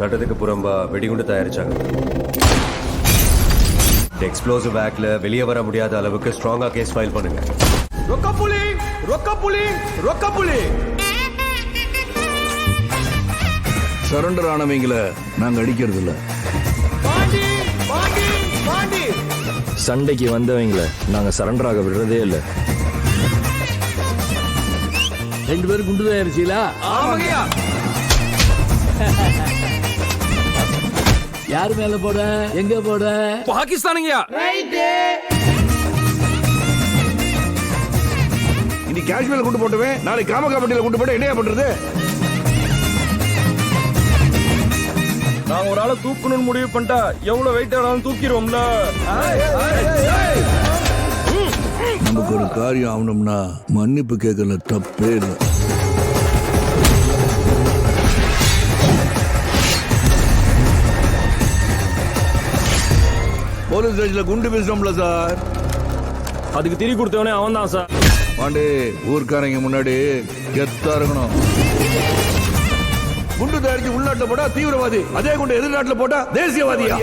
சட்டத்துக்கு புறம்பா வெடிகுண்டு தயாரிச்சாங்க. எக்ஸ்ப்ளோசிவ் ஆக்ட்ல வெளியே வர முடியாத அளவுக்கு ஸ்ட்ராங்கா கேஸ் ஃபைல் பண்ணுங்க. சரண்டர் ஆனவங்கள நாங்க அடிக்கிறது இல்ல. சண்டைக்கு வந்தவங்கள நாங்க சரண்டர் ஆக விடுறதே இல்ல. 2 பேரும் குண்டு தயாரிச்சீங்களா? யாரு மேல போட, எங்க போட? பாகிஸ்தானுங்கயா. இன்னைக்கு காஷ்மீர்ல குண்டு போட்டுவேன், நாளைக்கு காமகாப்பட்டியில குண்டு போட்டு என்னையா பண்றது? நாங்க ஒரு ஆளை தூக்கணும்னு முடிவு பண்ணிட்டா எவ்வளவு வெயிட் ஆனாலும் தூக்கிடுவோம்ல. நமக்கு ஒரு காரியம் ஆகணும்னா மன்னிப்பு கேட்கல தப்பே இல்லை. போலீஸ் ஸ்டேஷன்ல குண்டு பேசுறோம்ல சார். அதுக்கு திரி கொடுத்தவனே அவன் தான் சார். பாண்டே, ஊர்க்காரங்க முன்னாடி கெத்தா இருக்கணும். குண்டு தயாரிச்சு உள்நாட்டுல போட்டா தீவிரவாதி, அதே குண்டு எதிர்நாட்டுல போட்டா தேசியவாதியா?